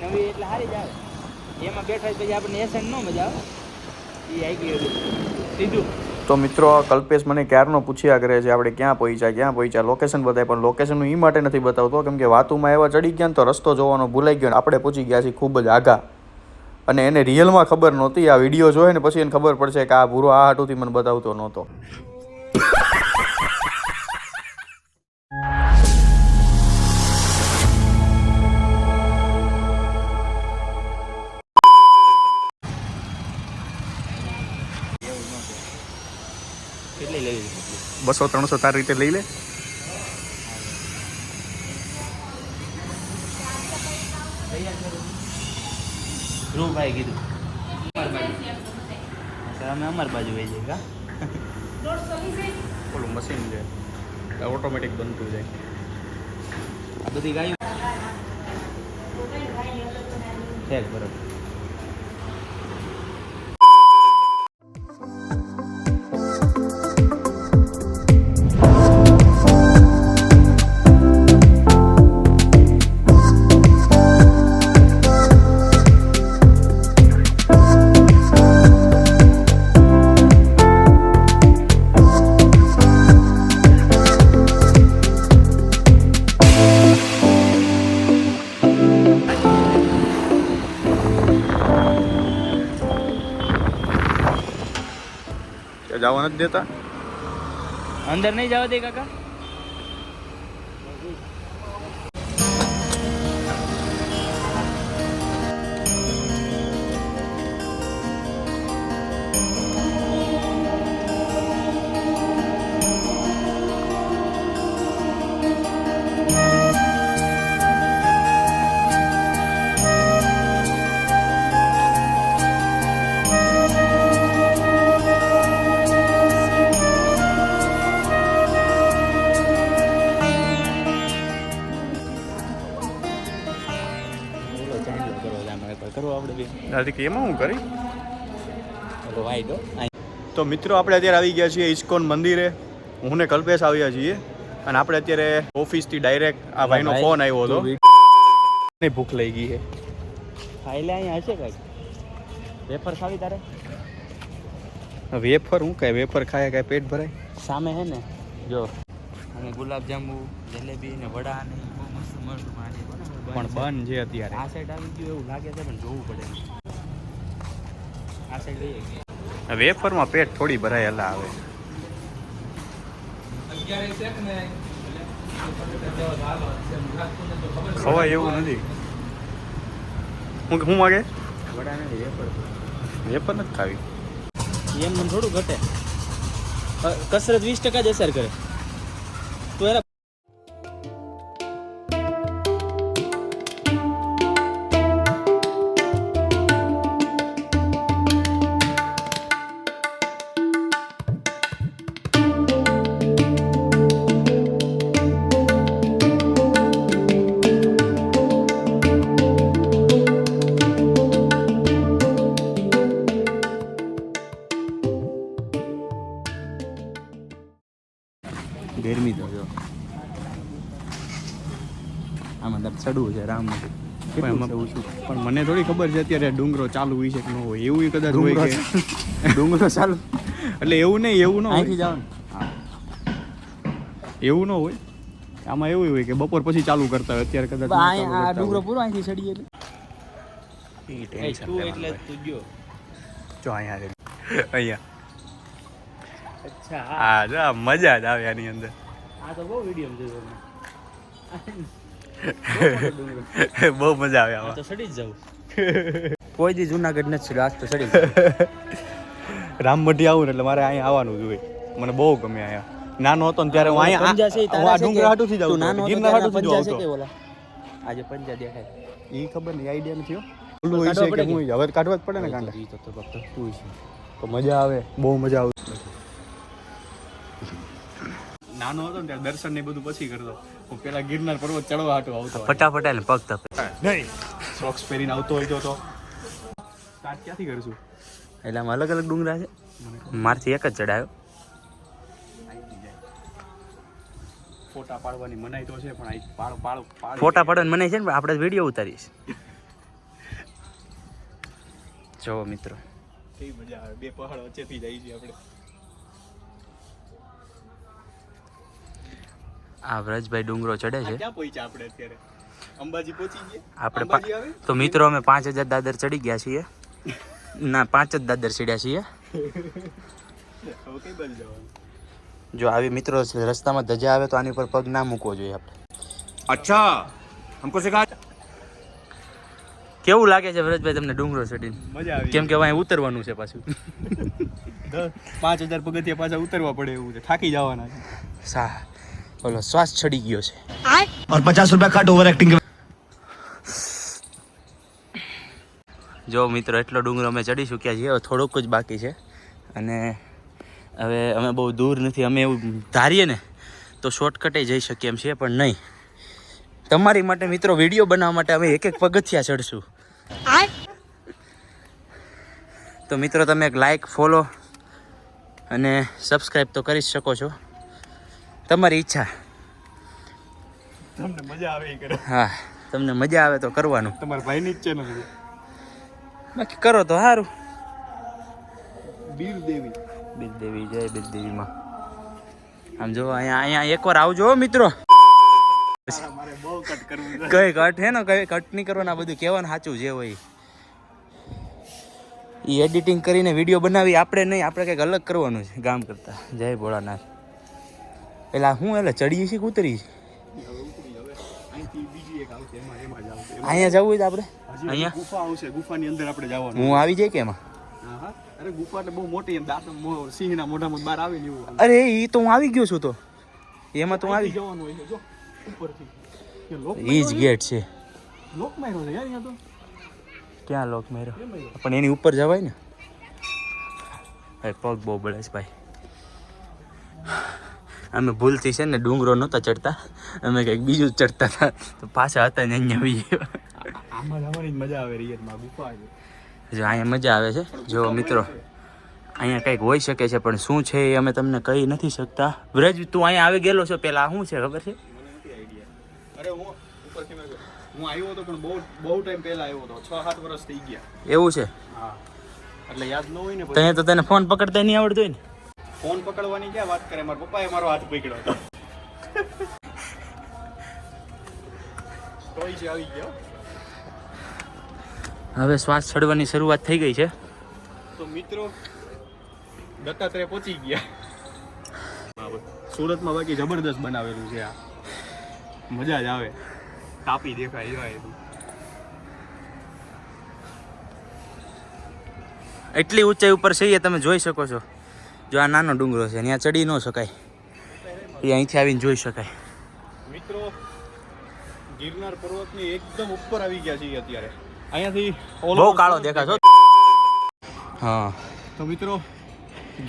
નવી એટલે સારી જ આવે. એમાં બેઠા પછી આપણને એસન ન મજા આવે. એ આવી ગયું સીધું. તો મિત્રો કલ્પેશ મને ક્યારનો પૂછ્યા કરે છે આપણે ક્યાં પહોંચ્યા લોકેશન બતાય, પણ લોકેશનનું એ માટે નથી બતાવતો કેમ કે વાતુમાં એવા ચડી ગયા ને તો રસ્તો જોવાનો ભૂલાઈ ગયો ને આપણે પહોંચી ગયા છીએ ખૂબ જ આઘા, અને એને રિયલમાં ખબર નહોતી. આ વિડીયો જોવે ને પછી એને ખબર પડશે કે આ ભૂરો આ હાટુથી મને બતાવતો નહોતો. કેટલી લેવી 200-300 તારી રીતે લઈ લે. ધ્રુવભાઈ કીધું અમે અમારી બાજુ વહી જઈએ. ઓલું મશીન છે ઓટોમેટિક બનતું જાય. આ બધી ગાયો છે બરોબર. જવા નથી દેતા અંદર નહીં જવા દે કાકા. એમાં હું કરી વાઈટ. તો મિત્રો આપણે અત્યારે આવી ગયા છીએ ઇસ્કોન મંદિરે. હું ને કલ્પેશ આવ્યા છીએ અને આપણે અત્યારે ઓફિસથી ડાયરેક્ટ આ ભાઈનો ફોન આવ્યો હતો. ભૂખ લઈ ગઈ છે. ખાઈ અહીંયા હશે કાંઈક. વેફર ખાવી તારે? વેફર હું કાંઈ વેફર ખાય કાંઈ પેટ ભરાય? સામે હે ને જો અને ગુલાબજાંબુ જલેબી ને વડા ને બહુ મસ્ત મસ્ત પણ બંધ છે અત્યારે. આ સાઈડ આવી ગયું એવું લાગે છે પણ જોવું પડે. આ સાઈડ લઈએ. વેફરમાં પેટ થોડી ભરાય હલા આવે. ખવાય એવું નથી. હું માગે વડા ને વેફર નથી ખાવી. એમ મને થોડું ઘટે. કસરત 20% જ અસર કરે. તો એના ગરમી તો જો આમાં ચડવું છે રામ પણ મને થોડી ખબર છે અત્યારે ડુંગરો ચાલુ હોય છે કે ન હોય. એવું કદાચ હોય કે ડુંગરો ચાલુ એટલે એવું નહીં, એવું ન હોય. અહીંથી જવાનું એવું ન હોય. આમાં એવું હોય કે બપોર પછી ચાલુ કરતા હોય. અત્યારે કદાચ આ ડુંગરો પૂરો અહીંથી ચડીએ એટલે તું ગયો જો અહીંયા અચ્છા હા જો મજા જ આવે આની અંદર. આ તો બહુ વિડીયો જોયો બહુ મજા આવે આમાં. તો સડી જ જવું. કોઈ દી જુનાગઢ નથી આજ તો સડી રામમઢી આવું ને એટલે મારે અહીંયા આવવાનું જ હોય. મને બહુ ગમે અહીંયા. નાનો હતો ને ત્યારે હું અહીંયા ડુંગર હાટુથી જ આવતો. ગિરનાર હાટુથી જ આવતો. આજે પંજા દેખાય એ ખબર નહીં, આઈડિયા નથી. ઓલું હોય છે કે હું હવે કાઢવા જ પડે ને કાંડા. તો મજા આવે, બહુ મજા આવે. નાનો હતો ને ત્યારે દર્શન ને બધું પછી કરતો. હું પેલા ગિરનાર પર્વત ચડવા હાટો આવતો. ફટાફટ ને પગ તપે નહીં સોક્સ પહેરીને આવતો હોય તો સ્ટાર્ટ ક્યાંથી કરશું? એટલે આમાં અલગ અલગ ડુંગરા છે. મારથી એક જ ચડાયો. ફોટા પાડવાની મનાઈ તો છે પણ ફોટા પાડવાની મનાઈ છે ને આપણે વિડીયો ઉતારીશ. જો મિત્રો કેવી મજા આવે, બે પહાડ વચ્ચેથી જઈએ છીએ આપણે. આ વ્રજભાઈ ડુંગરો ચડે છે. ક્યાં પહોંચ્યા આપણે અત્યારે? અંબાજી પહોંચી ગયા આપણે અંબાજી આવે તો મિત્રો અમે 5000 દાદર ચડી ગયા છીએ. ના 5 જ દાદર ચડ્યા છીએ. હવે કઈ બાજુ જવાનું? જો આવી મિત્રો રસ્તામાં ધજા આવે તો આની પર પગ ના મૂકવો જોઈએ આપણે. અચ્છા હમકો સિખા. કેવું લાગે છે વ્રજભાઈ તમને ડુંગરો ચડીને? મજા આવી. કેમ કે અહીં ઉતરવાનું છે પાછું. 5000 પગથિયા પાછા ઉતરવા પડે એવું છે, થાકી જવાના છે. સા ઓલો શ્વાસ ચડી ગયો છે. और 50 रुपया कट ओवर एक्टिंग. જો મિત્રો એટલો ડુંગરો અમે ચડી ચૂક્યા છીએ, હવે થોડોક જ બાકી છે. અને હવે અમે બહુ દૂર નથી. અમે એવું ધારીએ ને તો શોર્ટકટે જઈ શકીએ એમ છીએ, પણ નહીં. તમારી માટે મિત્રો વિડીયો બનાવવા માટે અમે એક પગથિયા ચડશું. તો મિત્રો તમે એક લાઈક, ફોલો અને સબસ્ક્રાઈબ તો કરી જ શકો છો, તમારી ઈચ્છા. તમને મજા આવે એ કરે. હા, તમને મજા આવે તો કરવાનું. તમારા ભાઈની જ ચેનલ છે, બાકી કરો તો સારું. બીર દેવી. બિરદેવી, જય બિરદેવીમાં. આમ જો અહીંયા એકવાર આવજો હો મિત્રો. મારે બહુ કટ કરવું છે. કઈ કટ હે ને, કઈ કટ નહીં કરવાના, બધું કહેવાનું સાચું જે હોય એ એડિટિંગ કરીને વિડીયો બનાવી આપણે નહીં, આપણે કંઈક અલગ કરવાનું છે ગામ કરતા. જય ભોળાનાથ. પેલા હું એટલે ચડીએ છીએ કે ઉતરીએ છીએ? અહીંથી બીજી એક આવશે, એમાં જ આવશે. અહીંયા જવું હોય તો આપણે હજી અહીંયા ગુફા આવશે, ગુફાની અંદર આપણે જવાનું. હું આવી જાય કે એમાં? હા હા. અરે ગુફા એટલે બહુ મોટી, એમ દાંત સિંહના મોઢામાં બહાર આવે ને એવું. અરે એ તો હું આવી ગયો છું, તો એમાં તો હું આવી જવાનું હોય છે જો ઉપરથી. કે લોક એ જ ગેટ છે. લોક માર્યો છે યાર અહીંયા તો. ક્યાં લોક માર્યો? પણ એની ઉપર જવાય ને. ભાઈ પગ બહુ બળે છે ભાઈ. અમે ભૂલથી છે ને ડુંગરો નહોતા ચડતા, અમે કંઈક બીજું જ ચડતા હતા, તો પાછા હતા ને અહીંયા આવી ગયો. આમાં જવાની જ મજા આવે રિયલમાં. ગુફા છે જો અહીંયા મજા આવે છે. જો મિત્રો અહીંયા કંઈક હોઈ શકે છે, પણ શું છે એ અમે તમને કહી નથી શકતા. વ્રજ તું અહીંયા આવી ગયેલો છો પહેલાં, શું છે ખબર છે? મને નથી આઈડિયા. અરે હું ઉપરથી હું આવ્યો હતો, પણ બહુ ટાઈમ પહેલા આવ્યો હતો, 6-7 વર્ષ થઈ ગયા. એવું છે? હા, એટલે યાદ ન હોય ને. ત્યાં તો તને ફોન પકડતા નહીં આવડતો હોય ને? ફોન પકડવાની ક્યાં વાત કરે, મારા પપ્પાએ મારો હાથ પકડ્યો હતો. તોય છે આવી ગયો. હવે શ્વાસ ચડવાની શરૂઆત થઈ ગઈ છે. તો મિત્રો દત્તાત્રેય પહોંચી ગયા. સુરતમાં બાકી જબરદસ્ત બનાવેલું છે આ, મજા જ આવે. તાપી દેખાય એવા એટલું. એટલી ઊંચાઈ ઉપર છે તમે જોઈ શકો છો. જો આ નાનો ડુંગરો છે, ત્યાં ચડી ન શકાય, એ અહીંથી આવીને જોઈ શકાય. મિત્રો ગિરનાર પર્વતની એકદમ ઉપર આવી ગયા છીએ અત્યારે. અહીંયાથી બહુ કાળો દેખાશો. હા તો મિત્રો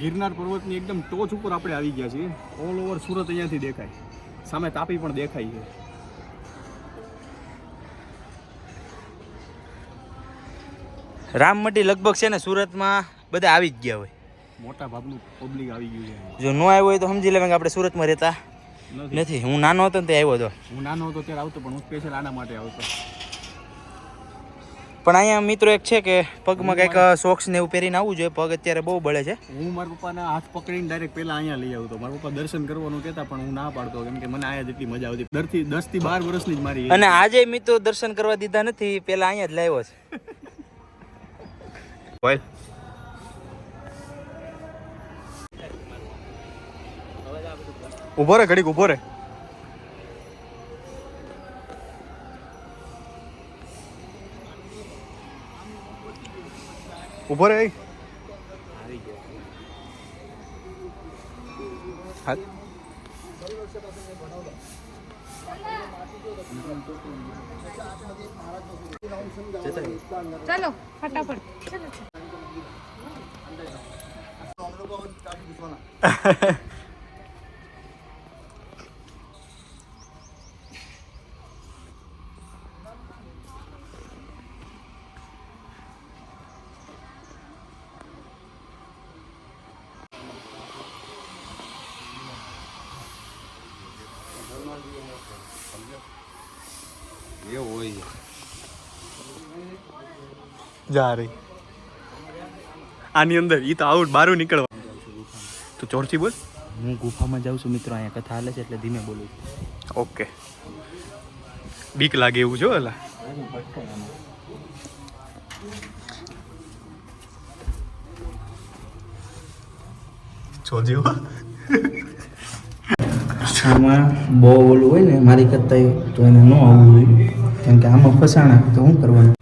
ગિરનાર પર્વતની એકદમ ટોચ ઉપર આપણે આવી ગયા છીએ. ઓલ ઓવર સુરત અહીંયાથી દેખાય, સામે તાપી પણ દેખાય છે. રામમટી લગભગ છે ને સુરતમાં બધા આવી જ ગયા હોય, મોટા ભાગનું પબ્લિક આવી ગયું છે. જો ન આવ્યો હોય તો સમજી લેવા કે આપણે સુરતમાં રહેતા નથી. હું નાનો હતો ને તે આવ્યો હતો. હું નાનો હતો ત્યારે આવતો, પણ હું સ્પેશિયલ આના માટે આવતો. પણ અહીંયા મિત્રો એક છે કે પગમાં કંઈક સોક્સ ને એવું પહેરીને આવવું જોઈએ, પગ અત્યારે બહુ બળે છે. હું મારા પપ્પાના હાથ પકડીને ડાયરેક્ટ પહેલા અહીંયા લઈ આવતો. મારા પપ્પા દર્શન કરવાનું કહેતા, પણ હું ના પાડતો, કેમ કે મને અહીંયા જેટલી મજા આવતી. 10 થી 12 વર્ષની જ મારી. અને આજે મિત્રો દર્શન કરવા દીધા નથી, પેલા અહીંયા જ લાવ્યો છે. બોલ ઉભો રે, ઘડીક ઉભો રે. ઉભો રે. હા चलो फटाफट चलो जा रही આની અંદર ઈ તો આઉટ બહાર નીકળવા. તું ચોરથી બોલ. હું ગુફામાં જાઉં છું મિત્રો, અહીંયા કથા હાલે છે એટલે ધીમે બોલું છું. ઓકે. બીક લાગે એવું છો એલા. જોજો. આમાં બહુ ઓલું હોય ને મારી કરતાં તો એને ન આવવું જોઈએ, કેમ કે આમાં ફસાણા તો શું કરવાનું.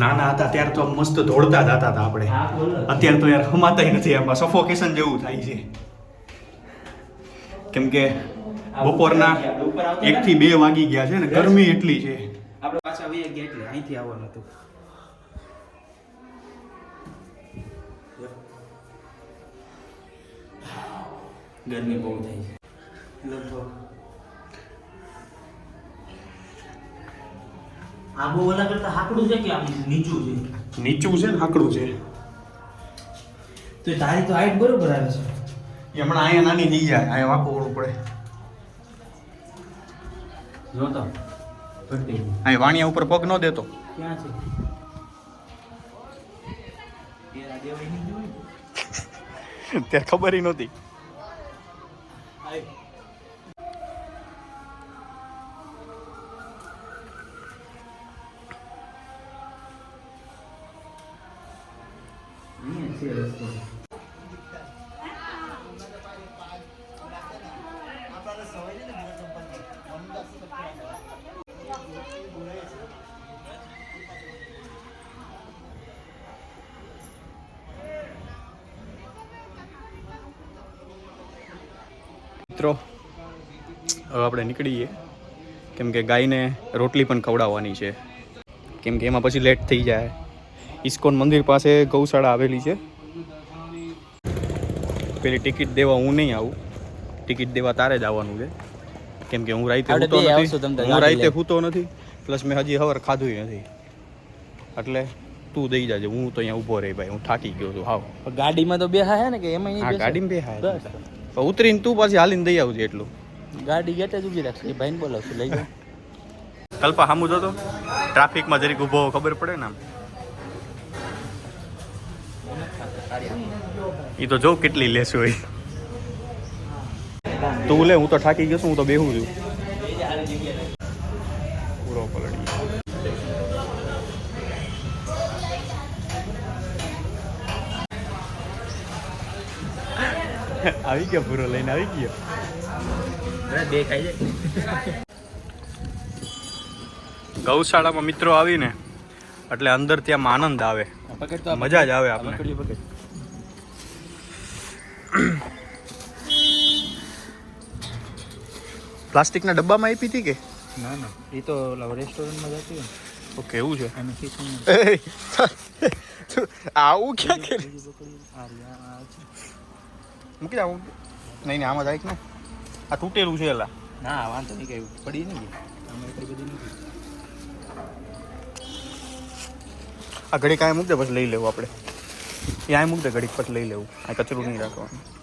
નાના હતા ત્યારે તો મસ્ત દોડતા જતા હતા આપણે. અત્યારે તો યાર હમાતાય નથી, એમાં સફોકેશન જેવું થાય છે. કેમ કે બપોરના 1 થી 2 વાગી ગયા છે ને ગરમી એટલી છે. આપણે પાછા આવી ગયા એટલે અહીંથી આવવાનું હતું. ગરમી બહુ થાય છે. આ બહુ ઓલા કરતા હાકડું છે કે આમ નીચું છે? નીચું છે ને હાકડું છે. તો તારી તો હાઈટ બરોબર આવે છે. એ હમણાં અહીંયા નાની થઈ જાય, અહીંયા વાંકો ઓળું પડે. જો તો ફરતી અહીંયા વાણિયા ઉપર પગ ન દેતો. ક્યાં છે? એરા દેવાય નહીં દેવાય. ત્યારે ખબર ય નહોતી. મિત્રો હવે આપણે નીકળીએ, કેમ કે ગાયને રોટલી પણ ખવડાવવાની છે, કેમ કે એમાં પછી લેટ થઈ જાય. ઇસ્કોન મંદિર પાસે ગૌશાળા આવેલી છે. પેલી ટિકિટ દેવા હું નહીં આવું, ટિકિટ દેવા તારે જ આવવાનું છે, કેમ કે હું રાતે સૂતો નથી, પ્લસ મેં હજી હવાર ખાધું નથી, એટલે તું દઈ જાજે. હું તો અહીંયા ઊભો રહી ભાઈ, હું થાકી ગયો છું હાવ. ગાડીમાં તો બેહા ને કે એમાં હા ગાડીમાં બેહાય, ઉતરીને તું પાછી હાલીને દઈ આવજે. એટલું ગાડી ગેટે જ ઊભી રાખશે, ભાઈને બોલાવશું લઈ જાઓ. કલ્પા સામું જોતો, ટ્રાફિકમાં જરીક ઊભો ખબર પડે ને આમ. એ તો જો કેટલી લેસ હોય. તું લે, હું તો થાકી ગયો છું, હું તો બેહું છું. પૂરો પલડી આવી ગયો, પૂરો લઈને આવી ગયો. બે ખાઈ જાય. ગૌશાળામાં મિત્રો આવીને એટલે અંદર ત્યાં આનંદ આવે, મજા જ આવે આપણે. પ્લાસ્ટિકના ડબ્બામાં આપી હતી કે ના ના, એ તો રેસ્ટોરન્ટમાં જતી હોય. ઓકે એવું છે અને ખીચું આવું ક્યાં કરે મૂકી દે આવું નહીં આમાં જાય ને આ તૂટેલું છે એલા ના વાંધો નહીં કઈ પડી નહીં આમાં એટલી બધી નથી આ ઘડી કાંઈ મૂક દે પછી લઈ લેવું આપણે ત્યાં મૂક દે ઘડીક પછી લઈ લેવું આ કચરું નહીં રાખવાનું